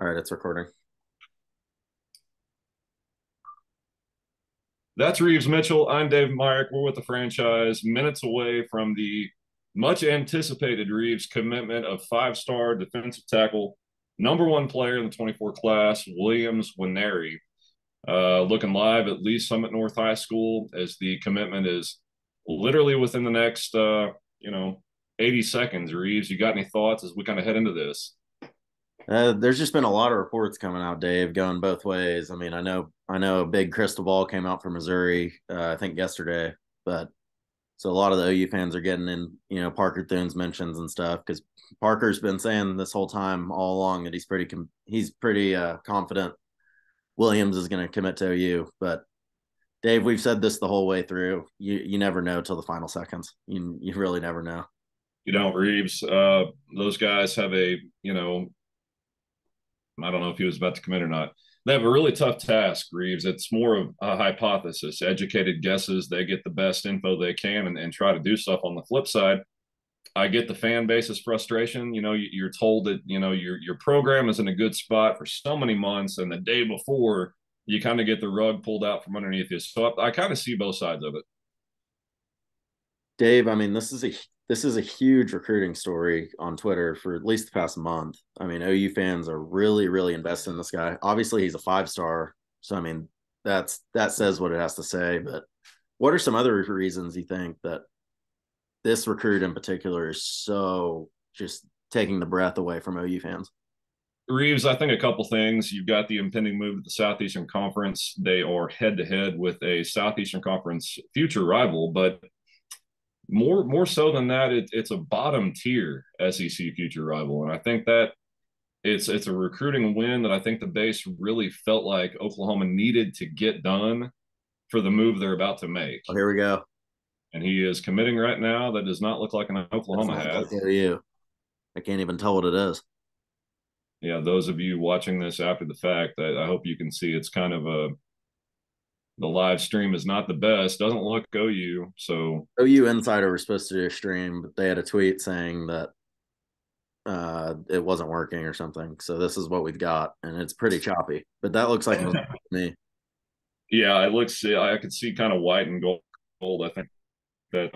All right, it's recording. That's Reeves Mitchell. I'm Dave Myrick. We're with the franchise, minutes away from the much anticipated Reeves commitment of five-star defensive tackle, number one player in the 24 class, Williams Nwaneri. Looking live at Lee Summit North High School as the commitment is literally within the next, 80 seconds. Reeves, you got any thoughts as we kind of head into this? There's just been a lot of reports coming out, Dave, going both ways. I mean, I know a big crystal ball came out from Missouri, I think yesterday, but so a lot of the OU fans are getting in, Parker Thune's mentions and stuff because Parker's been saying this whole time all along that he's pretty confident Williams is going to commit to OU. But Dave, we've said this the whole way through. You never know till the final seconds. You really never know. You don't, Reeves. Those guys have I don't know if he was about to commit or not. They have a really tough task, Reeves. It's more of a hypothesis, educated guesses. They get the best info they can and try to do stuff. On the flip side, I get the fan base's frustration. You're told that your program is in a good spot for so many months, and the day before, you kind of get the rug pulled out from underneath you. So I kind of see both sides of it. Dave, I mean, this is a huge recruiting story on Twitter for at least the past month. I mean, OU fans are really, really invested in this guy. Obviously, he's a 5 star, so I mean, that says what it has to say. But what are some other reasons you think that this recruit in particular is so just taking the breath away from OU fans? Reeves, I think a couple things. You've got the impending move to the Southeastern Conference. They are head to head with a Southeastern Conference future rival, but more so than that, it's a bottom tier SEC future rival, and I think that it's a recruiting win that I think the base really felt like Oklahoma needed to get done for the move they're about to make. Oh, here we go. And he is committing right now. That does not look like an That's Oklahoma not hat. like OU. I can't even tell what it is. Yeah, those of you watching this after the fact, I hope you can see it's kind of the live stream is not the best. Doesn't look OU. So OU Insider was supposed to do a stream, but they had a tweet saying that it wasn't working or something. So this is what we've got, and it's pretty choppy. But that looks like me. yeah, it looks. I could see kind of white and gold. I think that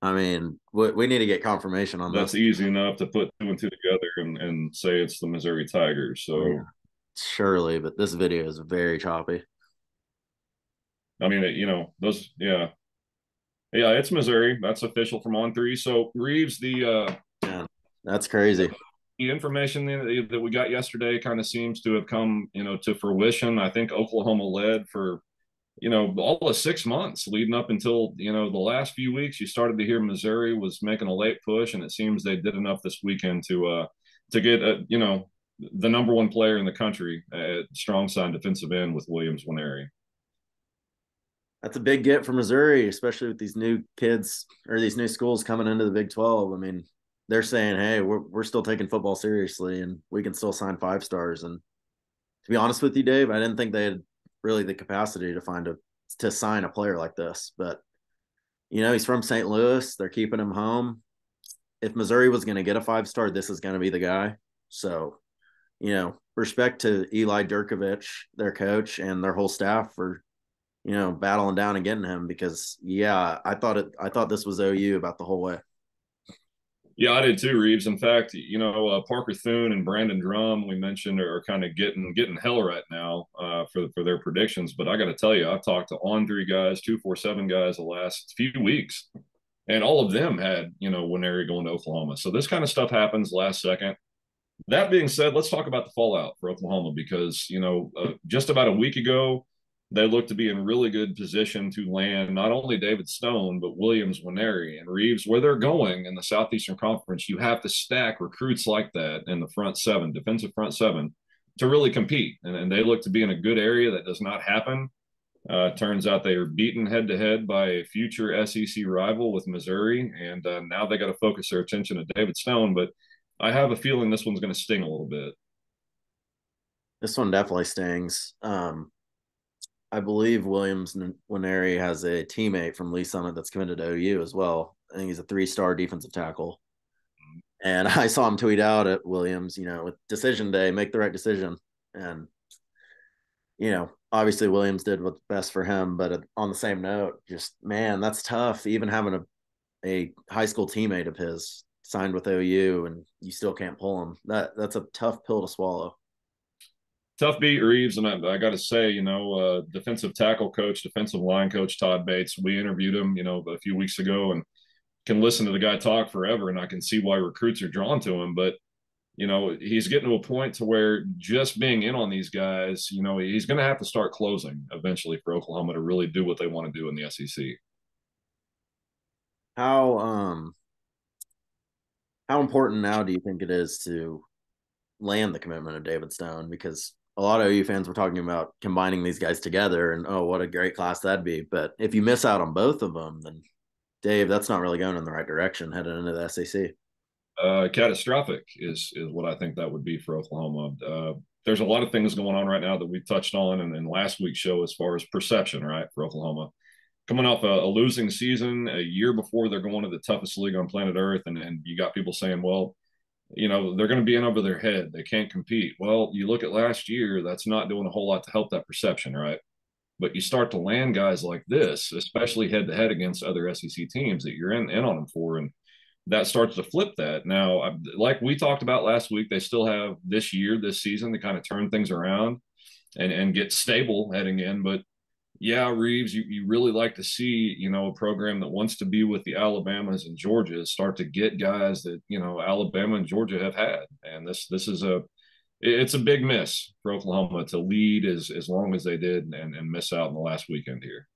I mean, we need to get confirmation on this. that's easy enough to put two and two together and say it's the Missouri Tigers. I mean, So surely, but this video is very choppy. I mean, those, yeah, it's Missouri. That's official from On3. So Reeves, Man, that's crazy. the information that we got yesterday kind of seems to have come, to fruition. I think Oklahoma led for, all of 6 months leading up until, the last few weeks. You started to hear Missouri was making a late push, and it seems they did enough this weekend to get, the number one player in the country at strong side defensive end with Williams Nwaneri. That's a big get for Missouri, especially with these new kids or these new schools coming into the Big 12. I mean, they're saying, "Hey, we're still taking football seriously, and we can still sign 5 stars." And to be honest with you, Dave, I didn't think they had really the capacity to sign a player like this. But he's from St. Louis. They're keeping him home. If Missouri was going to get a 5 star, this is going to be the guy. So, respect to Eli Durkovich, their coach, and their whole staff for battling down and getting him because yeah, I thought this was OU about the whole way. Yeah, I did too, Reeves. In fact, Parker Thune and Brandon Drum we mentioned are kind of getting hell right now for their predictions. But I got to tell you, I've talked to On3 guys, 247 guys the last few weeks, and all of them had Nwaneri going to Oklahoma. So this kind of stuff happens last second. That being said, let's talk about the fallout for Oklahoma because just about a week ago they look to be in really good position to land not only David Stone, but Williams, Nwaneri, and Reeves. Where they're going in the Southeastern Conference, you have to stack recruits like that in the front seven, defensive front seven, to really compete. And they look to be in a good area. That does not happen. Turns out they are beaten head to head by a future SEC rival with Missouri. And now they got to focus their attention to David Stone. But I have a feeling this one's going to sting a little bit. This one definitely stings. I believe Williams Nwaneri has a teammate from Lee Summit that's committed to OU as well. I think he's a 3 star defensive tackle. And I saw him tweet out at Williams, with decision day, make the right decision. And, obviously Williams did what's best for him. But on the same note, just, man, that's tough. Even having a high school teammate of his signed with OU and you still can't pull him. That's a tough pill to swallow. Tough beat, Rives. And I got to say, defensive tackle coach, defensive line coach Todd Bates, we interviewed him, a few weeks ago, and can listen to the guy talk forever. And I can see why recruits are drawn to him. But he's getting to a point to where just being in on these guys, he's going to have to start closing eventually for Oklahoma to really do what they want to do in the SEC. How how important now do you think it is to land the commitment of David Stone? Because a lot of OU fans were talking about combining these guys together and, oh, what a great class that'd be. But if you miss out on both of them, then Dave, that's not really going in the right direction heading into the SEC. Catastrophic is what I think that would be for Oklahoma. There's a lot of things going on right now that we touched on in last week's show as far as perception, right, for Oklahoma. Coming off a losing season a year before they're going to the toughest league on planet Earth, and you got people saying, well, they're going to be in over their head. They can't compete. Well, you look at last year, that's not doing a whole lot to help that perception, right? But you start to land guys like this, especially head to head against other SEC teams that you're in on them for. And that starts to flip that. Now, like we talked about last week, they still have this year, this season to kind of turn things around and get stable heading in. But yeah, Reeves, you really like to see, a program that wants to be with the Alabamas and Georgias start to get guys that, Alabama and Georgia have had. And this is it's a big miss for Oklahoma to lead as long as they did and miss out in the last weekend here.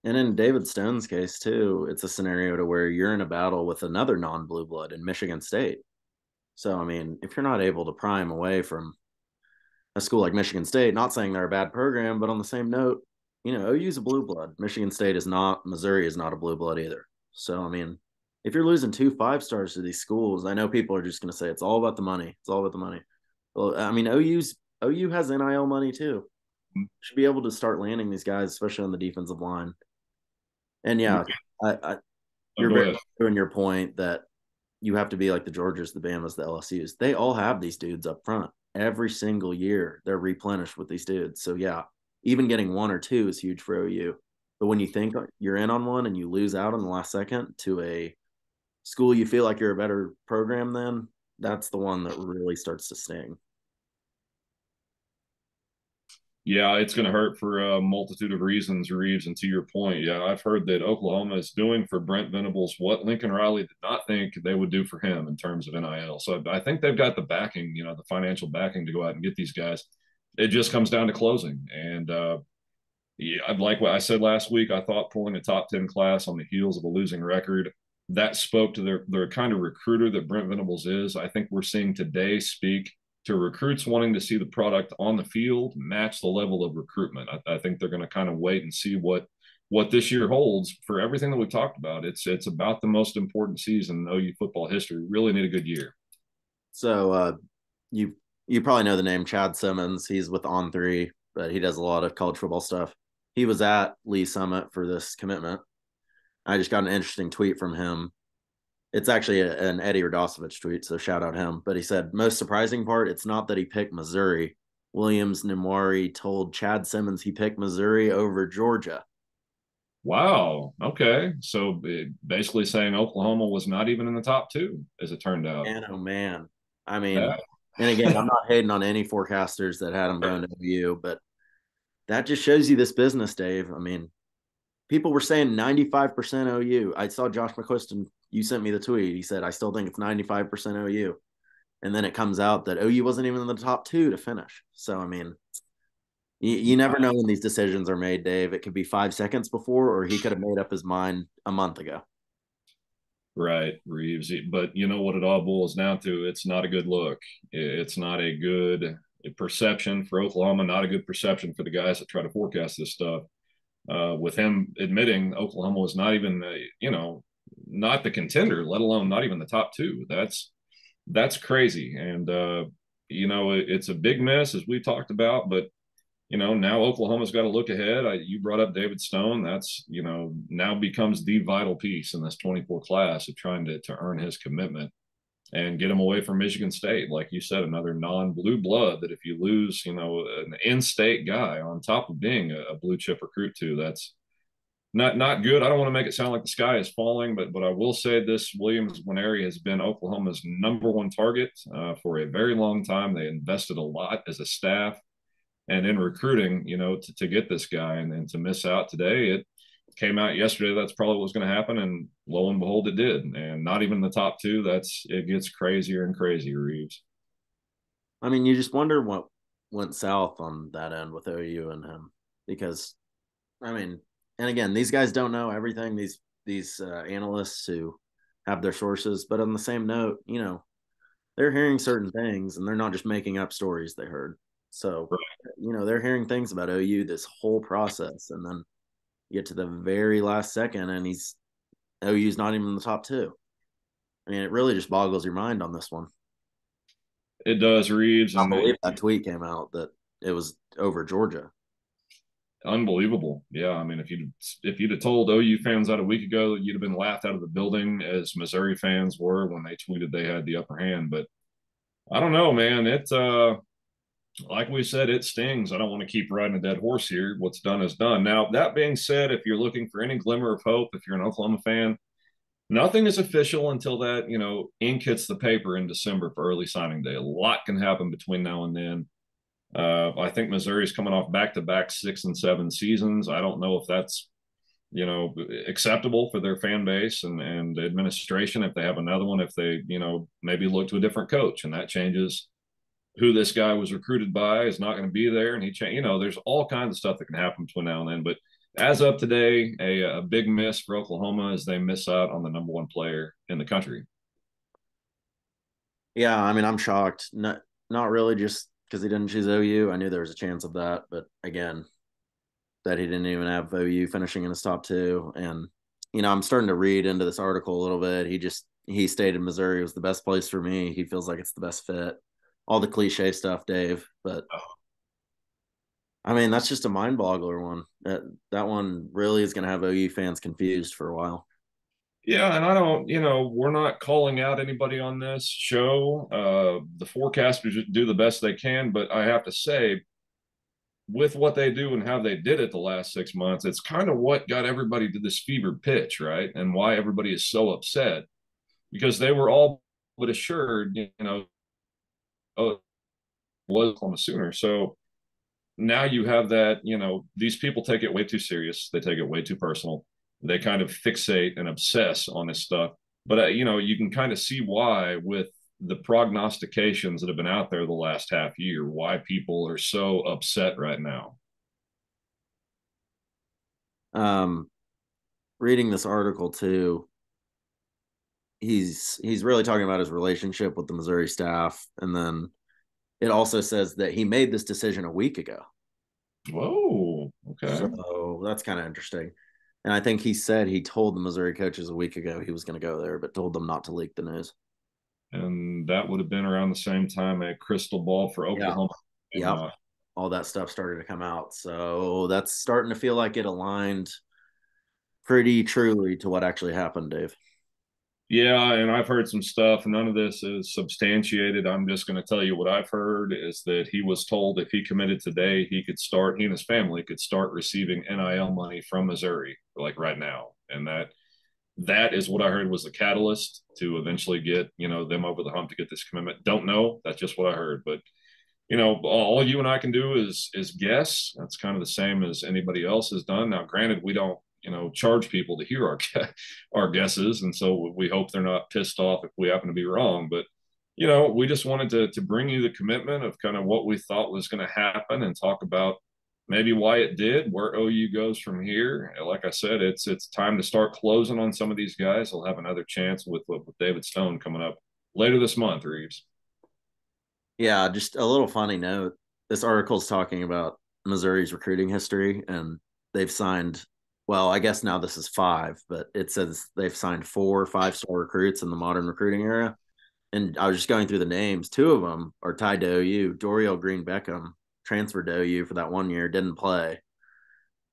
And in David Stone's case, too, it's a scenario to where you're in a battle with another non blue blood in Michigan State. So, I mean, if you're not able to pry him away from a school like Michigan State, not saying they're a bad program, but on the same note, OU's a blue blood. Michigan State is not, Missouri is not a blue blood either. So, I mean, if you're losing 2 5 stars to these schools, I know people are just going to say it's all about the money. It's all about the money. Well, I mean, OU has NIL money too. Should be able to start landing these guys, especially on the defensive line. And yeah, I Oh, you're go very ahead. true in your point that you have to be like the Georgias, the Bamas, the LSU's. They all have these dudes up front. Every single year, they're replenished with these dudes. So yeah, even getting one or two is huge for OU. But when you think you're in on one and you lose out in the last second to a school you feel like you're a better program than, that's the one that really starts to sting. Yeah, it's going to hurt for a multitude of reasons, Reeves. And to your point, yeah, I've heard that Oklahoma is doing for Brent Venables what Lincoln Riley did not think they would do for him in terms of NIL. So I think they've got the backing, the financial backing to go out and get these guys. It just comes down to closing. And yeah, I'd like what I said last week. I thought pulling a top 10 class on the heels of a losing record, that spoke to their kind of recruiter that Brent Venables is. I think we're seeing today speak to recruits wanting to see the product on the field match the level of recruitment. I think they're going to kind of wait and see what this year holds for everything that we've talked about. It's about the most important season in OU football history. We really need a good year. So you you probably know the name Chad Simmons. He's with On Three, but he does a lot of college football stuff. He was at Lee Summit for this commitment. I just got an interesting tweet from him. It's actually an Eddie Radosevich tweet, so shout out him. But he said, most surprising part, it's not that he picked Missouri. Williams Nwaneri told Chad Simmons he picked Missouri over Georgia. Wow. Okay. So basically saying Oklahoma was not even in the top two, as it turned out. Man, oh man. I mean, That, and again, I'm not hating on any forecasters that had him going to OU, but that just shows you this business, Dave. I mean, people were saying 95% OU. I saw Josh McQuiston. You sent me the tweet. He said, I still think it's 95% OU. And then it comes out that OU wasn't even in the top two to finish. So, I mean, you never know when these decisions are made, Dave. It could be 5 seconds before, or he could have made up his mind a month ago. right, Reeves. But you know what it all boils down to? It's not a good look. It's not a good perception for Oklahoma, not a good perception for the guys that try to forecast this stuff. With him admitting Oklahoma was not even, not the contender, let alone not even the top two. That's crazy. And, it's a big mess, as we talked about, but now Oklahoma's got to look ahead. You brought up David Stone. That's, now becomes the vital piece in this 24 class of trying to earn his commitment. and get him away from Michigan State. Like you said, another non-blue blood that if you lose, an in-state guy on top of being a blue chip recruit too, that's not good. I don't want to make it sound like the sky is falling, but I will say this: Williams Nwaneri has been Oklahoma's number one target for a very long time. They invested a lot as a staff and in recruiting, to get this guy, and to miss out today. It came out yesterday that's probably what was going to happen, and lo and behold, it did. And not even the top two. It gets crazier and crazier, Reeves. I mean, you just wonder what went south on that end with OU and him, because I mean, and again, these guys don't know everything. These analysts who have their sources, but on the same note, they're hearing certain things, and they're not just making up stories they heard. So, they're hearing things about OU this whole process, and then you get to the very last second, and OU's not even in the top two. I mean, it really just boggles your mind on this one. It does, Reeves, I and believe that tweet came out that it was over Georgia. unbelievable. Yeah, I mean, if you'd have told OU fans that a week ago, you'd have been laughed out of the building as Missouri fans were when they tweeted they had the upper hand. But I don't know, man. It like we said, it stings. I don't want to keep riding a dead horse here. What's done is done. Now, that being said, if you're looking for any glimmer of hope, if you're an Oklahoma fan, nothing is official until that, ink hits the paper in December for early signing day. A lot can happen between now and then. I think Missouri's coming off back-to-back 6 and 7 seasons. I don't know if that's acceptable for their fan base and administration. If they have another one, if they maybe look to a different coach, and that changes who this guy was recruited by is not going to be there, and there's all kinds of stuff that can happen between now and then. But as of today, a big miss for Oklahoma as they miss out on the number one player in the country. Yeah, I mean, I'm shocked. Not really just because he didn't choose OU. I knew there was a chance of that, but again, that he didn't even have OU finishing in his top two. And I'm starting to read into this article a little bit. He stated Missouri was the best place for me. He feels like it's the best fit. All the cliche stuff, Dave, but I mean, that's just a mind boggler one. That one really is going to have OU fans confused for a while. Yeah, and I don't, we're not calling out anybody on this show. The forecasters do the best they can, but I have to say, with what they do and how they did it the last 6 months, it's kind of what got everybody to this fever pitch, right? And why everybody is so upset because they were all but assured, oh, was on the Sooner. So now you have that, these people take it way too serious. They take it way too personal. They kind of fixate and obsess on this stuff. But, you can kind of see why with the prognostications that have been out there the last half year, why people are so upset right now. Reading this article too, he's really talking about his relationship with the Missouri staff, and then it also says that he made this decision a week ago. Whoa, okay. So that's kind of interesting. And I think he said he told the Missouri coaches a week ago he was going to go there, but told them not to leak the news. And that would have been around the same time a crystal ball for Oklahoma. Yeah. All that stuff started to come out. So that's starting to feel like it aligned pretty truly to what actually happened, Dave. Yeah, and I've heard some stuff. None of this is substantiated. I'm just going to tell you what I've heard is that he was told if he committed today, he and his family could start receiving NIL money from Missouri, like right now. And that is what I heard was the catalyst to eventually get, them over the hump to get this commitment. Don't know. That's just what I heard. But, all you and I can do is guess. That's kind of the same as anybody else has done. Now, granted, we don't charge people to hear our guesses, and so we hope they're not pissed off if we happen to be wrong. But we just wanted to bring you the commitment of kind of what we thought was going to happen and talk about maybe why it did, where OU goes from here. Like I said, it's time to start closing on some of these guys. They'll have another chance with David Stone coming up later this month, Reeves. Yeah, just a little funny note. This article is talking about Missouri's recruiting history, and they've signed, well, I guess now this is 5, but it says they've signed 4 5-star recruits in the modern recruiting era. And I was just going through the names. 2 of them are tied to OU. Dorial Green Beckham transferred to OU for that 1 year, didn't play.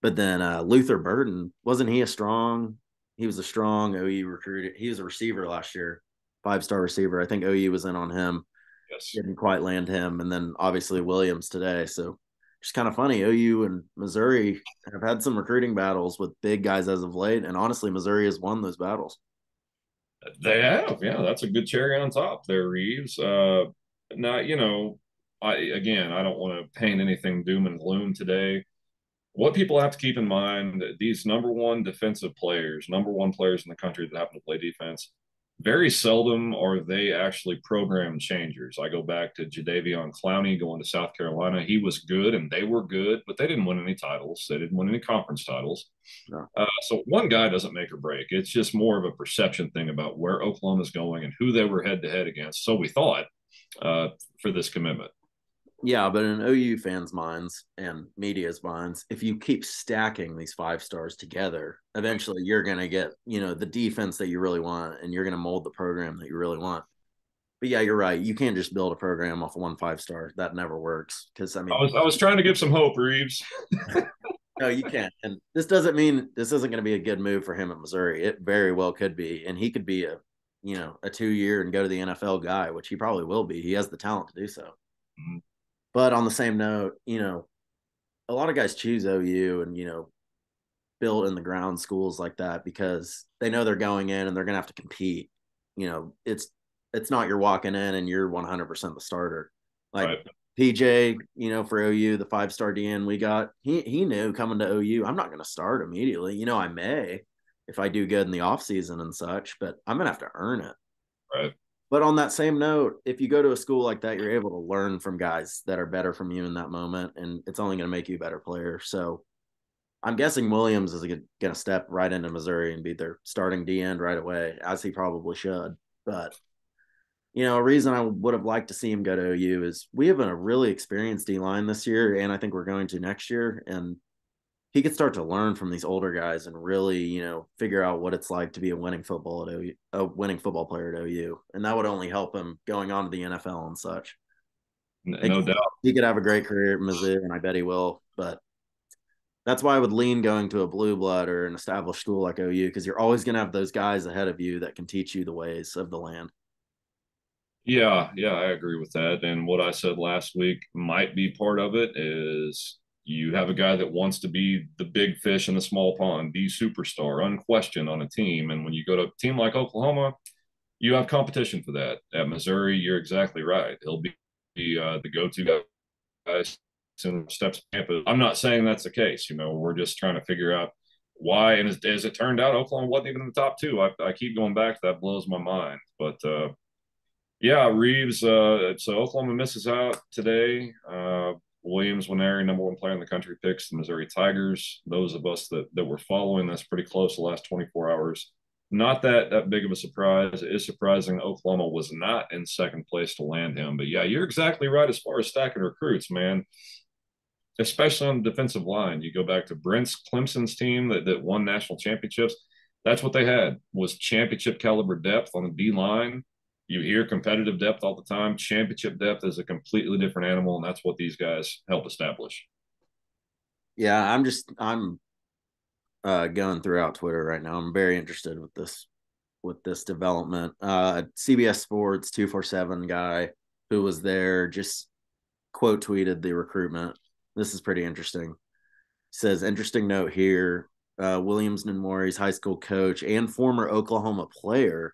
But then Luther Burden, wasn't he he was a strong OU recruit. He was a receiver last year. 5-star receiver. I think OU was in on him, Yes. didn't quite land him, and then obviously Williams today. So it's kind of funny. OU and Missouri have had some recruiting battles with big guys as of late, and honestly, Missouri has won those battles. They have, yeah. That's a good cherry on top there, Reeves. Now, I don't want to paint anything doom and gloom today. What people have to keep in mind, these number one players in the country that happen to play defense, very seldom are they actually program changers. I go back to Jadeveon Clowney going to South Carolina. He was good and they were good, but they didn't win any titles. They didn't win any conference titles. No. So one guy doesn't make or break. It's just more of a perception thing about where Oklahoma's going and who they were head to head against. So we thought uh, for this commitment. Yeah, but in OU fans' minds and media's minds, if you keep stacking these 5 stars together, eventually you're going to get, the defense that you really want, and you're going to mold the program that you really want. But yeah, you're right. You can't just build a program off of one 5-star. That never works. Because I mean, I was trying to give some hope, Reeves. no, you can't. And this doesn't mean this isn't going to be a good move for him at Missouri. It very well could be, and he could be a 2-year and go to the NFL guy, which he probably will be. He has the talent to do so. Mm-hmm. But on the same note, a lot of guys choose OU and build in the ground schools like that because they know they're going in and they're going to have to compete. It's not you're walking in and you're 100% the starter. Like Right. PJ, for OU, the 5-star DN we got, he knew coming to OU, I'm not going to start immediately. I may if I do good in the offseason and such, but I'm going to have to earn it. Right. But on that same note, if you go to a school like that, you're able to learn from guys that are better from you in that moment, and it's only going to make you a better player. So I'm guessing Williams is going to step right into Missouri and be their starting D end right away, as he probably should. But a reason I would have liked to see him go to OU is we have a really experienced D line this year, and I think we're going to next year. And he could start to learn from these older guys and really, figure out what it's like to be a winning football at OU, a winning football player at OU, and that would only help him going on to the NFL and such. Like, No doubt. he could have a great career at Mizzou, and I bet he will. But that's why I would lean going to a blue blood or an established school like OU because you're always going to have those guys ahead of you that can teach you the ways of the land. Yeah, I agree with that. And what I said last week might be part of it is you have a guy that wants to be the big fish in the small pond, the superstar, unquestioned on a team. And when you go to a team like Oklahoma, you have competition for that. At Missouri, you're exactly right. He'll be the go-to guy as soon as steps campus. I'm not saying that's the case. We're just trying to figure out why. And as it turned out, Oklahoma wasn't even in the top two. I keep going back to that, blows my mind. But yeah, Reeves. So Oklahoma misses out today. Williams Nwaneri, number one player in the country, picks the Missouri Tigers. Those of us that were following this pretty close the last 24 hours. Not that big of a surprise. It is surprising Oklahoma was not in second place to land him. But yeah, you're exactly right as far as stacking recruits, man. Especially on the defensive line. You go back to Brent's Clemson's team that won national championships. That's what they had was championship caliber depth on the D line. You hear competitive depth all the time. Championship depth is a completely different animal, and that's what these guys help establish. Yeah, I'm going throughout Twitter right now. I'm very interested with this development. CBS Sports 247 guy who was there just quote tweeted the recruitment. This is pretty interesting. Says interesting note here. Williams Nwaneri's high school coach and former Oklahoma player,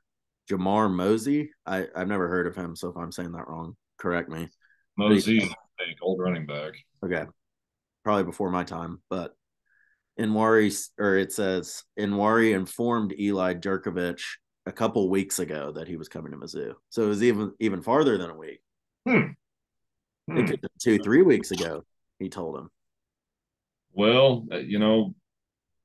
Jamar Mosey. I've never heard of him, so if I'm saying that wrong, correct me. Mosey, old running back. Okay, probably before my time, but it says Nwaneri informed Eli Jerkovich a couple weeks ago that he was coming to Mizzou. So it was even farther than a week. Hmm. It Hmm. could be 2-3 weeks ago. He told him. Well,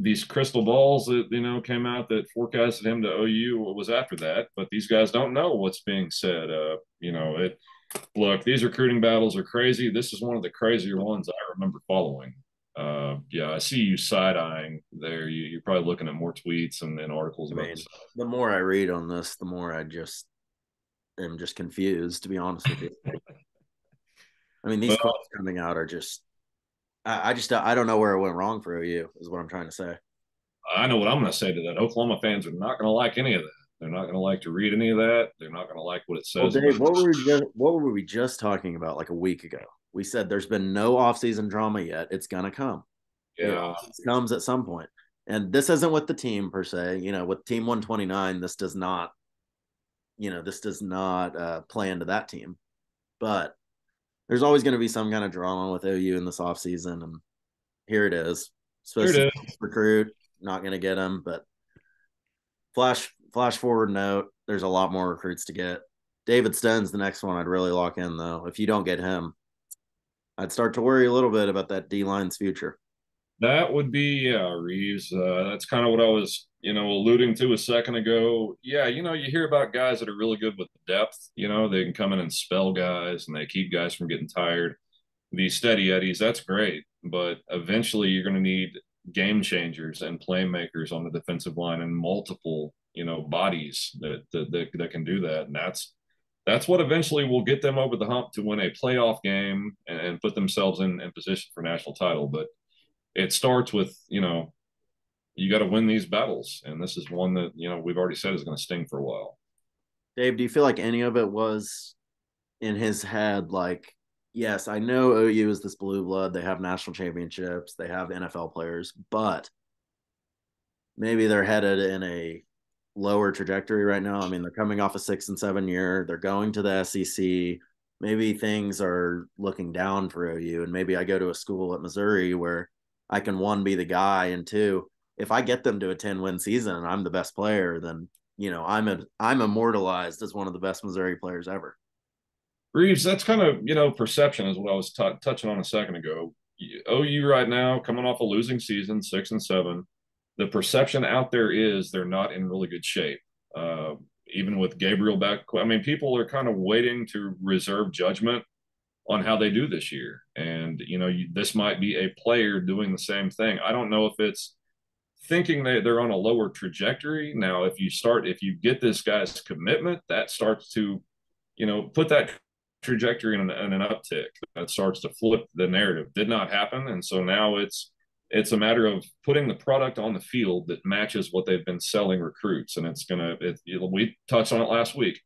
these crystal balls that came out that forecasted him to OU was after that, but these guys don't know what's being said. It look, these recruiting battles are crazy. This is one of the crazier ones I remember following. Yeah, I see you side eyeing there. You're probably looking at more tweets and articles I about mean, this. the more I read on this, the more I just am just confused, to be honest with you. I mean, these Well, quotes coming out are just, I don't know where it went wrong for OU, is what I'm trying to say. I know what I'm going to say to that. Oklahoma fans are not going to like any of that. They're not going to like to read any of that. They're not going to like what it Well, says Dave, about. what were we just talking about like a week ago? We said there's been no offseason drama yet. It's gonna come. It Yeah, always comes at some point. And this isn't with the team per se. With Team 129, this does not play into that team. But there's always going to be some kind of drama with OU in this offseason. And here it is. here Supposed to it is. recruit, not going to get him. But flash forward note, there's a lot more recruits to get. David Stone's the next one I'd really lock in, though. If you don't get him, I'd start to worry a little bit about that D line's future. That would be, yeah, Reeves. That's kind of what I was, alluding to a second ago. Yeah, you hear about guys that are really good with depth. They can come in and spell guys and they keep guys from getting tired. These steady eddies, that's great. But eventually you're going to need game changers and playmakers on the defensive line and multiple, bodies that can do that. And that's what eventually will get them over the hump to win a playoff game and put themselves in position for national title. But it starts with you got to win these battles, and this is one that we've already said is going to sting for a while. Dave, do you feel like any of it was in his head? Like, yes, I know OU is this blue blood. They have national championships, they have NFL players, but maybe they're headed in a lower trajectory right now. I mean, they're coming off a 6 and 7 year. They're going to the SEC. Maybe things are looking down for OU, and maybe I go to a school at Missouri where I can one be the guy, and two, if I get them to a 10-win season and I'm the best player, then I'm immortalized as one of the best Missouri players ever. Reeves, that's kind of perception is what I was touching on a second ago. OU right now coming off a losing season, 6 and 7. The perception out there is they're not in really good shape. Uh, Even with Gabriel back, I mean, people are kind of waiting to reserve judgment on how they do this year. And, this might be a player doing the same thing. I don't know if it's thinking that they're on a lower trajectory. Now, if you get this guy's commitment, that starts to, put that trajectory in an uptick. That starts to flip the narrative. Did not happen. And so now it's a matter of putting the product on the field that matches what they've been selling recruits. And we touched on it last week.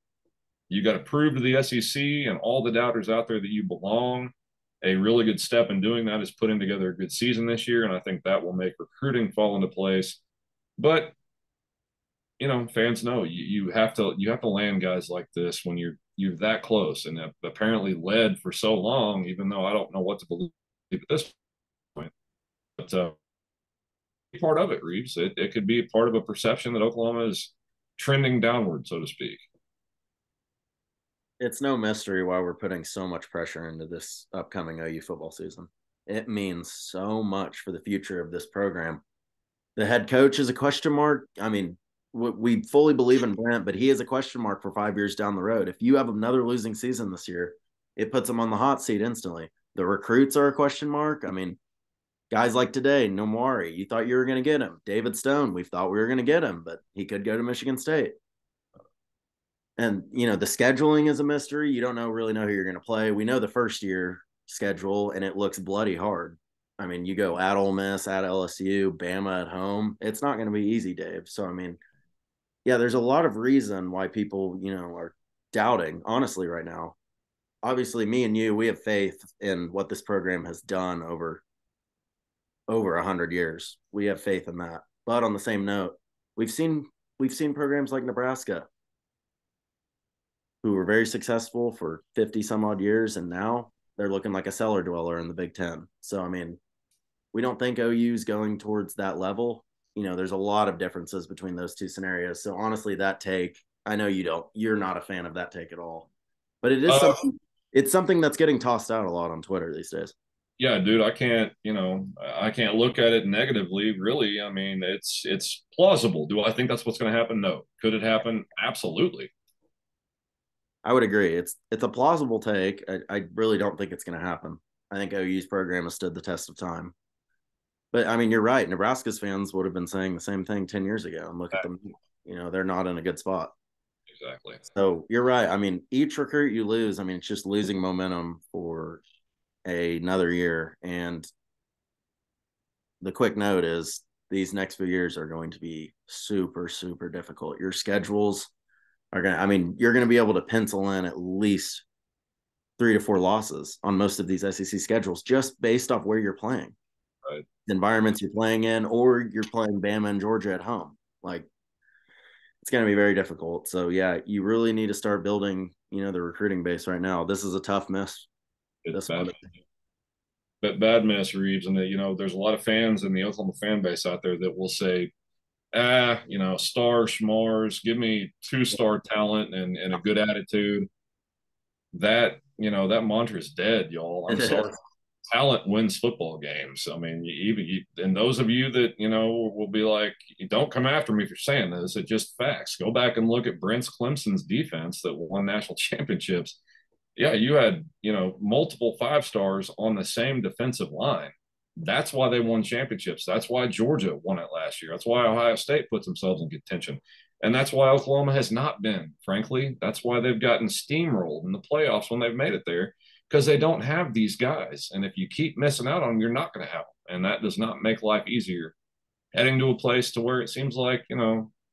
You got to prove to the SEC and all the doubters out there that you belong. A really good step in doing that is putting together a good season this year, and I think that will make recruiting fall into place. But fans know you have to land guys like this when you're that close and have apparently led for so long. Even though I don't know what to believe at this point, but part of it, Reeves. It could be part of a perception that Oklahoma is trending downward, so to speak. It's no mystery why we're putting so much pressure into this upcoming OU football season. It means so much for the future of this program. The head coach is a question mark. I mean, we fully believe in Brent, but he is a question mark for 5 years down the road. If you have another losing season this year, it puts him on the hot seat instantly. The recruits are a question mark. I mean, guys like today, Nwaneri, you thought you were going to get him. David Stone, we thought we were going to get him, but he could go to Michigan State. And the scheduling is a mystery. You don't really know who you're going to play. We know the first year schedule, and it looks bloody hard. I mean, you go at Ole Miss, at LSU, Bama at home. It's not going to be easy, Dave. So I mean, yeah, there's a lot of reason why people are doubting. Honestly, right now, obviously, me and you, we have faith in what this program has done over 100 years. We have faith in that. But on the same note, we've seen programs like Nebraska who were very successful for 50 some odd years, and now they're looking like a cellar dweller in the Big Ten. So, I mean, we don't think OU is going towards that level. There's a lot of differences between those two scenarios. So, honestly, that take, I know you're not a fan of that take at all, but it's something that's getting tossed out a lot on Twitter these days. Yeah, dude, I can't look at it negatively, really. I mean, it's plausible. Do I think that's what's going to happen? No. Could it happen? Absolutely. I would agree. It's a plausible take. I really don't think it's going to happen. I think OU's program has stood the test of time. But I mean, you're right. Nebraska's fans would have been saying the same thing 10 years ago. And look at them. They're not in a good spot. Exactly. So you're right. I mean, each recruit you lose, I mean, it's just losing momentum for another year. And the quick note is these next few years are going to be super, super difficult. Your schedules are going to, I mean, you're going to be able to pencil in at least 3 to 4 losses on most of these SEC schedules just based off where you're playing, Right. the environments you're playing in, or you're playing Bama and Georgia at home. Like, it's going to be very difficult. So, yeah, you really need to start building, the recruiting base right now. This is a tough miss. It's This bad, one. but bad miss, Reeves. And, there's a lot of fans in the Oklahoma fan base out there that will say, star schmars, give me 2-star talent and a good attitude. That mantra is dead, y'all. I'm It sorry. is. Talent wins football games. I mean, and those of you that will be like, don't come after me for saying this. It's just facts. Go back and look at Brent's Clemson's defense that won national championships. Yeah, you had multiple 5-stars on the same defensive line. That's why they won championships. That's why Georgia won it last year. That's why Ohio State puts themselves in contention. And that's why Oklahoma has not been, frankly. That's why they've gotten steamrolled in the playoffs when they've made it there, because they don't have these guys. And if you keep missing out on them, you're not going to have them. And that does not make life easier. Heading to a place to where it seems like,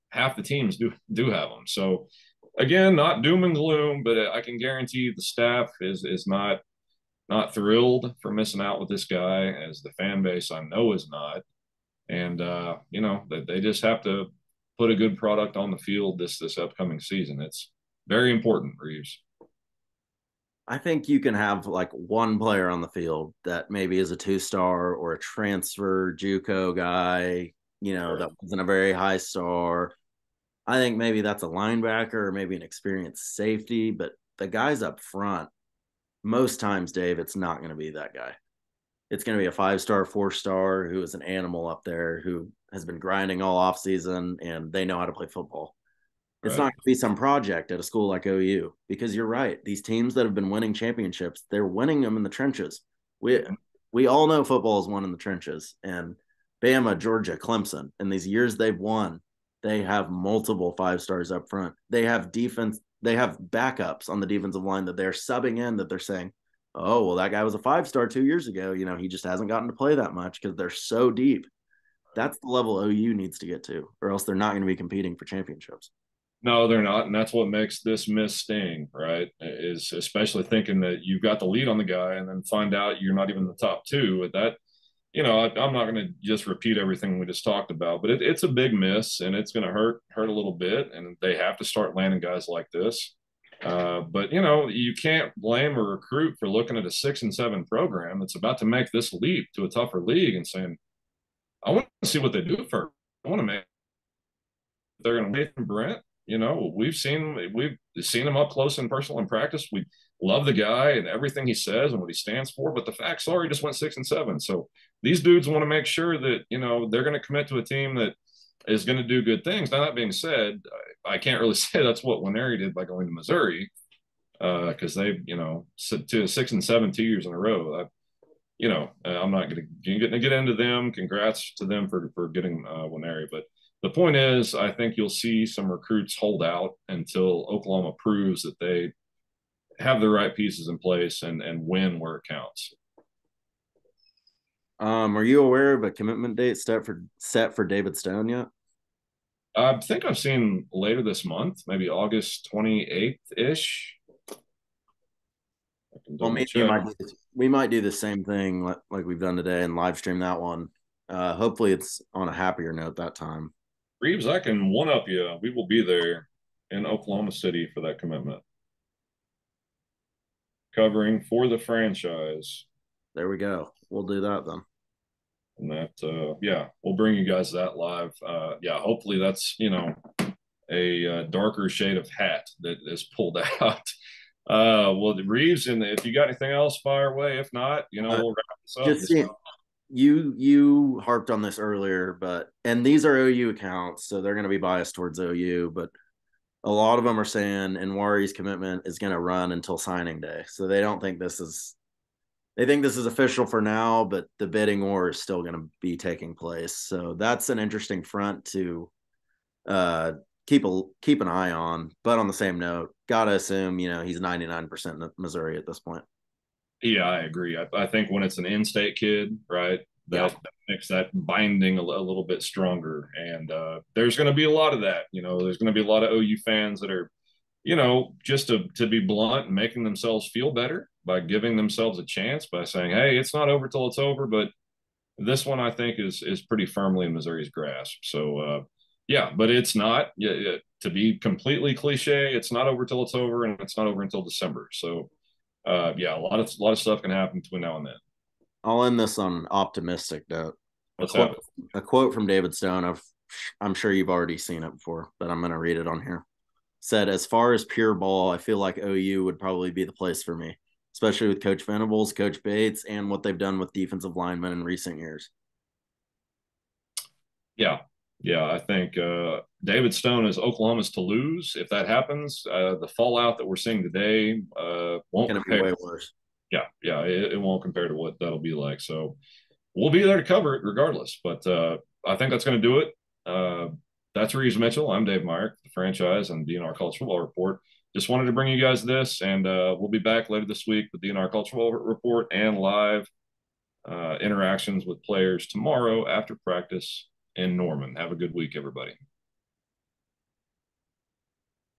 half the teams do have them. So again, not doom and gloom, but I can guarantee the staff is not thrilled for missing out with this guy, as the fan base I know is not. And they just have to put a good product on the field this upcoming season. It's very important, Reeves. I think you can have like one player on the field that maybe is a 2-star or a transfer JUCO guy, Right. that wasn't a very high star. I think maybe that's a linebacker or maybe an experienced safety, but the guys up front, most times, Dave, it's not going to be that guy. It's going to be a 5-star, 4-star who is an animal up there who has been grinding all off season and they know how to play football. It's not Right. going to be some project at a school like OU, because you're right. These teams that have been winning championships, they're winning them in the trenches. We we all know football is won in the trenches. And Bama, Georgia, Clemson, in these years they've won, they have multiple 5-stars up front. They have defense. They have backups on the defensive line that they're subbing in, that they're saying, "Oh, well, that guy was a 5-star 2 years ago. He just hasn't gotten to play that much because they're so deep." That's the level OU needs to get to, or else they're not going to be competing for championships. No, they're not, and that's what makes this miss sting, right? Is especially thinking that you've got the lead on the guy, and then find out you're not even the top two. With that, I'm not going to just repeat everything we just talked about, but it's a big miss, and it's going to hurt a little bit, and they have to start landing guys like this. But you can't blame a recruit for looking at a 6-7 program that's about to make this leap to a tougher league and saying, "I want to see what they do first. I want to make they're going to wait for Brent." We've seen him up close and personal in practice. We love the guy and everything he says and what he stands for. But the facts are, he just went 6-7. So these dudes want to make sure that they're going to commit to a team that is going to do good things. Now, that being said, I can't really say that's what Nwaneri did by going to Missouri, because they to 6-7 2 years in a row. I'm not going to get into them. Congrats to them for getting Nwaneri, but the point is, I think you'll see some recruits hold out until Oklahoma proves that they have the right pieces in place and win where it counts. Are you aware of a commitment date set for David Stone yet? I think I've seen later this month, maybe August 28th ish. I can Well, double maybe you check. might we might do the same thing like we've done today and live stream that one. Hopefully, it's on a happier note that time. Reeves, I can one up you. We will be there in Oklahoma City for that commitment, covering for the franchise. There we go. We'll do that then. And yeah, we'll bring you guys that live. Yeah, hopefully that's a darker shade of hat that is pulled out. Well, Reeves, and if you got anything else, fire away. If not, Uh, we'll wrap this up. just see, you harped on this earlier, and these are OU accounts, so they're going to be biased towards OU, but a lot of them are saying Nwaneri's commitment is going to run until signing day. So they think this is official for now, but the bidding war is still going to be taking place. So that's an interesting front to uh, keep an eye on. But on the same note, gotta assume he's 99% Missouri at this point. Yeah, I agree. I think when it's an in-state kid, right, Yeah. that makes that binding a little bit stronger. And there's going to be a lot of that. There's going to be a lot of OU fans that are, just to be blunt, making themselves feel better by giving themselves a chance by saying, "Hey, it's not over till it's over." But this one, I think, is pretty firmly in Missouri's grasp. So, yeah, but it's not. Yeah, to be completely cliche, it's not over till it's over, and it's not over until December. So, yeah, a lot of stuff can happen between now and then. I'll end this on an optimistic note. A Let's quote, have it. a quote from David Stone. I'm sure you've already seen it before, but I'm going to read it on here. Said, as far as pure ball, I feel like OU would probably be the place for me, especially with Coach Venables, Coach Bates, and what they've done with defensive linemen in recent years. Yeah, yeah, I think David Stone is Oklahoma's to lose. If that happens, the fallout that we're seeing today won't Going to be compare. way worse. Yeah, yeah, it won't compare to what that'll be like. So we'll be there to cover it regardless. But I think that's going to do it. Uh, that's Reeves Mitchell. I'm Dave Meyer, the franchise and DNR College Football Report. Just wanted to bring you guys this, and we'll be back later this week with DNR College Football Report and live interactions with players tomorrow after practice in Norman. Have a good week, everybody.